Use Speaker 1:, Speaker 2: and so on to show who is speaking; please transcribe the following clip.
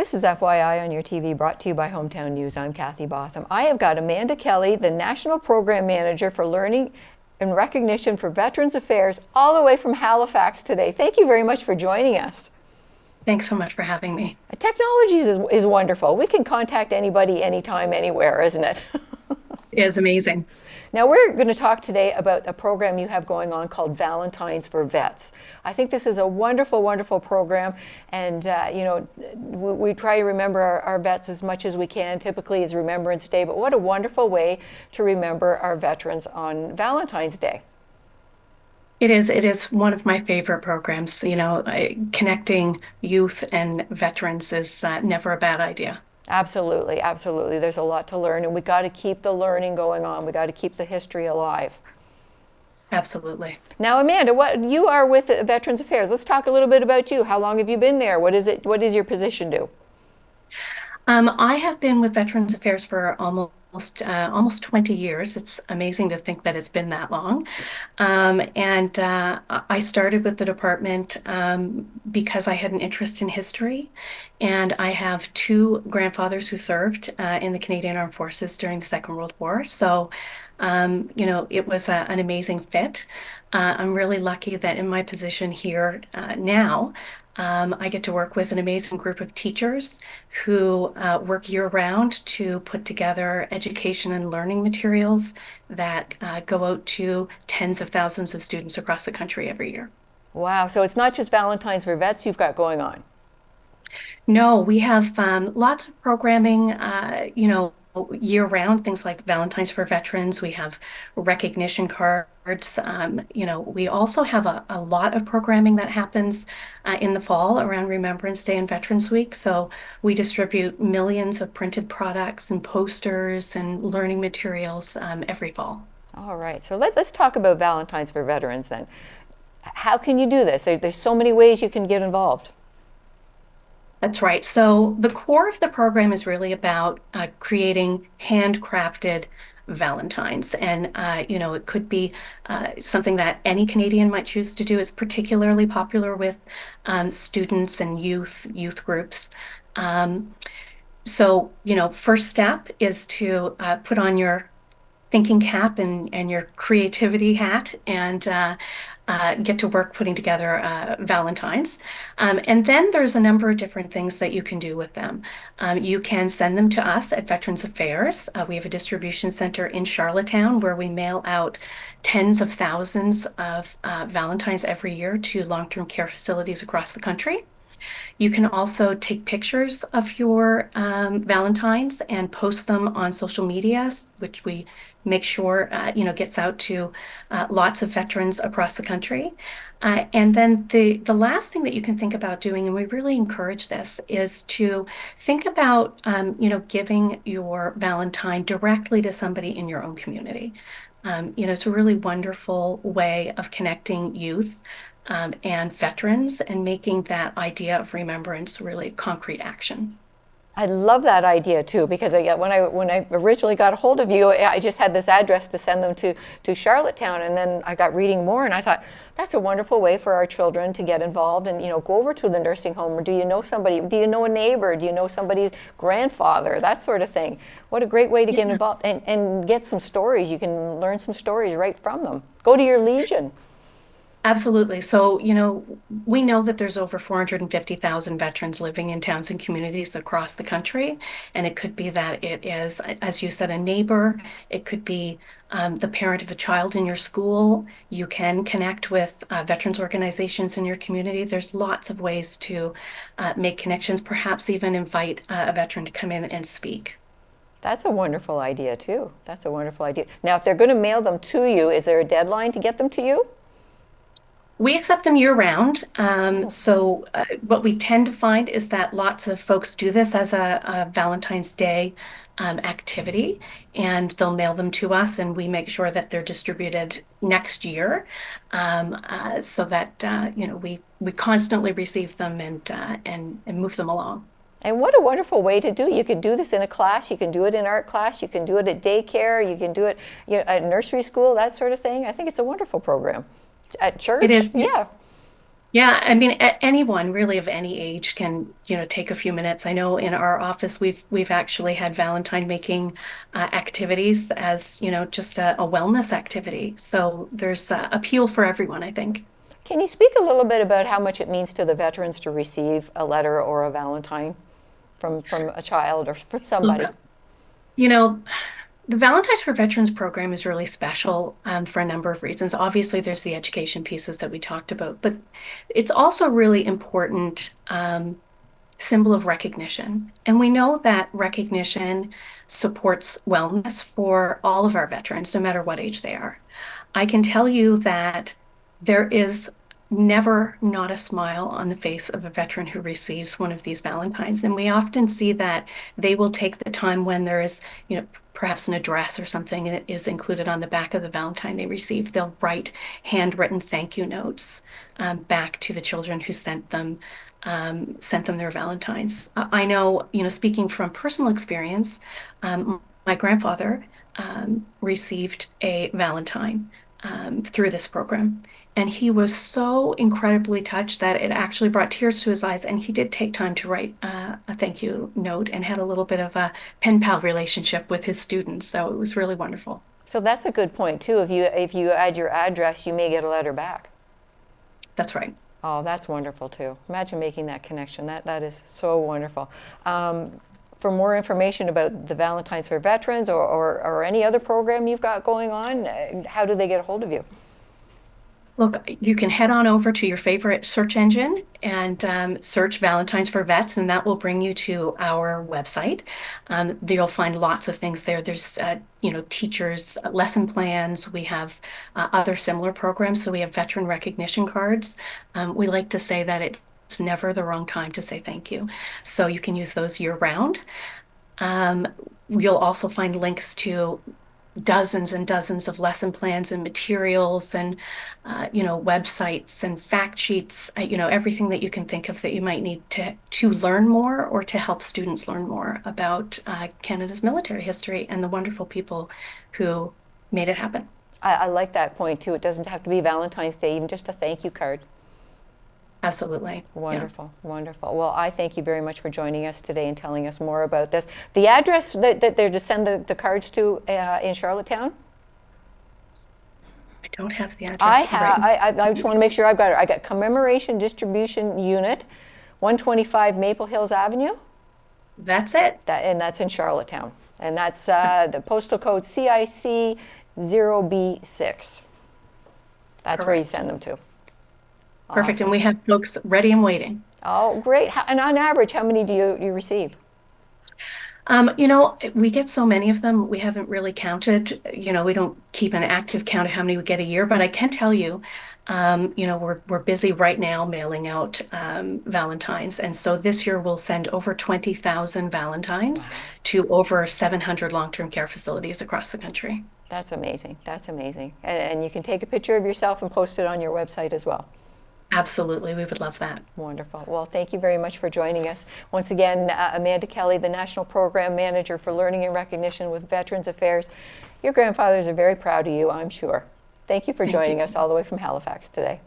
Speaker 1: This is FYI on your TV, brought to you by Hometown News. I'm Kathy Botham. I have got Amanda Kelly, the National Program Manager for Learning and Recognition for Veterans Affairs, all the way from Halifax today. Thank you very much for joining us.
Speaker 2: Thanks so much for having me.
Speaker 1: Technology is wonderful. We can contact anybody, anytime, anywhere, isn't it?
Speaker 2: It is amazing.
Speaker 1: Now, we're going to talk today about a program you have going on called Valentine's for Vets. I think this is a wonderful, wonderful program. And, we try to remember our vets as much as we can. Typically, it's Remembrance Day. But what a wonderful way to remember our veterans on Valentine's Day.
Speaker 2: It is. It is one of my favorite programs. Connecting youth and veterans is never a bad idea.
Speaker 1: Absolutely, absolutely. There's a lot to learn, and we got to keep the learning going on. We got to keep the history alive.
Speaker 2: Absolutely.
Speaker 1: Now, Amanda, you are with Veterans Affairs. Let's talk a little bit about you. How long have you been there? What is it? What does your position do?
Speaker 2: I have been with Veterans Affairs for almost 20 years. It's amazing to think that it's been that long. And I started with the department because I had an interest in history. And I have two grandfathers who served in the Canadian Armed Forces during the Second World War. So, it was an amazing fit. I'm really lucky that in my position here now, I get to work with an amazing group of teachers who work year-round to put together education and learning materials that go out to tens of thousands of students across the country every year.
Speaker 1: Wow. So it's not just Valentine's for Vets you've got going on.
Speaker 2: No, we have lots of programming, year-round, things like Valentine's for Veterans. We have recognition cards. We also have a lot of programming that happens in the fall around Remembrance Day and Veterans Week. So we distribute millions of printed products and posters and learning materials every fall.
Speaker 1: All right. So let's talk about Valentine's for Veterans then. How can you do this? There's so many ways you can get involved.
Speaker 2: That's right. So the core of the program is really about creating handcrafted Valentines. And, it could be something that any Canadian might choose to do. It's particularly popular with students and youth groups. First step is to put on your thinking cap and your creativity hat and get to work putting together Valentines. And then there's a number of different things that you can do with them. You can send them to us at Veterans Affairs. We have a distribution center in Charlottetown where we mail out tens of thousands of Valentines every year to long-term care facilities across the country. You can also take pictures of your Valentines and post them on social media, which we make sure gets out to lots of veterans across the country. And then the last thing that you can think about doing, and we really encourage this, is to think about giving your Valentine directly to somebody in your own community. It's a really wonderful way of connecting youth and veterans and making that idea of remembrance really concrete action.
Speaker 1: I love that idea too, because when I originally got a hold of you, I just had this address to send them to Charlottetown, and then I got reading more, and I thought that's a wonderful way for our children to get involved and go over to the nursing home. Or do you know somebody? Do you know a neighbor? Do you know somebody's grandfather? That sort of thing. What a great way to get involved and get some stories. You can learn some stories right from them. Go to your Legion.
Speaker 2: Absolutely. So, we know that there's over 450,000 veterans living in towns and communities across the country. And it could be that it is, as you said, a neighbor. It could be the parent of a child in your school. You can connect with veterans organizations in your community. There's lots of ways to make connections, perhaps even invite a veteran to come in and speak.
Speaker 1: That's a wonderful idea too. That's a wonderful idea. Now, if they're going to mail them to you, is there a deadline to get them to you?
Speaker 2: We accept them year round. What we tend to find is that lots of folks do this as a Valentine's Day activity, and they'll mail them to us, and we make sure that they're distributed next year, so that we constantly receive them and move them along.
Speaker 1: And what a wonderful way to do it. You could do this in a class. You can do it in art class. You can do it at daycare. You can do it at nursery school, that sort of thing. I think it's a wonderful program. At church?
Speaker 2: It is.
Speaker 1: Yeah.
Speaker 2: Yeah, I mean, anyone really of any age can, take a few minutes. I know in our office we've actually had Valentine making activities as, just a wellness activity. So there's appeal for everyone, I think.
Speaker 1: Can you speak a little bit about how much it means to the veterans to receive a letter or a Valentine from a child or from somebody?
Speaker 2: Look, you know, the Valentine's for Veterans program is really special for a number of reasons. Obviously, there's the education pieces that we talked about, but it's also really important symbol of recognition. And we know that recognition supports wellness for all of our veterans, no matter what age they are. I can tell you that there is never not a smile on the face of a veteran who receives one of these Valentines. And we often see that they will take the time when there is, perhaps an address or something that is included on the back of the Valentine they receive. They'll write handwritten thank you notes back to the children who sent them their Valentines. I know, speaking from personal experience, my grandfather received a Valentine through this program. And he was so incredibly touched that it actually brought tears to his eyes. And he did take time to write a thank you note and had a little bit of a pen pal relationship with his students. So it was really wonderful.
Speaker 1: So that's a good point too. If you add your address, you may get a letter back.
Speaker 2: That's right.
Speaker 1: Oh, that's wonderful too. Imagine making that connection. That is so wonderful. For more information about the Valentine's for Veterans or any other program you've got going on, how do they get a hold of you?
Speaker 2: Look, you can head on over to your favorite search engine and search Valentine's for Vets, and that will bring you to our website. You'll find lots of things there. There's, teachers' lesson plans. We have other similar programs. So we have veteran recognition cards. We like to say that it's never the wrong time to say thank you. So you can use those year round. Um, you'll also find links to dozens and dozens of lesson plans and materials and websites and fact sheets, everything that you can think of that you might need to learn more or to help students learn more about Canada's military history and the wonderful people who made it happen.
Speaker 1: I like that point too. It doesn't have to be Valentine's Day, even just a thank you card.
Speaker 2: Absolutely. Yeah.
Speaker 1: Wonderful, wonderful. Well, I thank you very much for joining us today and telling us more about this. The address that they're to send the cards to in Charlottetown?
Speaker 2: I don't have the
Speaker 1: I
Speaker 2: address
Speaker 1: have.
Speaker 2: right.
Speaker 1: I just want to make sure I've got it. I got Commemoration Distribution Unit, 125 Maple Hills Avenue.
Speaker 2: That's it.
Speaker 1: And that's in Charlottetown. And that's the postal code CIC 0B6. That's where you
Speaker 2: Correct.
Speaker 1: send them to.
Speaker 2: Perfect. And
Speaker 1: Awesome.
Speaker 2: we have folks ready and waiting.
Speaker 1: Oh, great. And on average, how many do you receive?
Speaker 2: We get so many of them, we haven't really counted. We don't keep an active count of how many we get a year, but I can tell you, we're busy right now mailing out Valentines. And so this year we'll send over 20,000 Valentines
Speaker 1: Wow.
Speaker 2: to over 700 long-term care facilities across the country.
Speaker 1: That's amazing. That's amazing. And you can take a picture of yourself and post it on your website as well.
Speaker 2: Absolutely, we would love that.
Speaker 1: Wonderful. Well, thank you very much for joining us. Once again, Amanda Kelly, the National Program Manager for Learning and Recognition with Veterans Affairs. Your grandfathers are very proud of you, I'm sure. Thank you for
Speaker 2: Thank
Speaker 1: joining
Speaker 2: you.
Speaker 1: us all the way from Halifax today.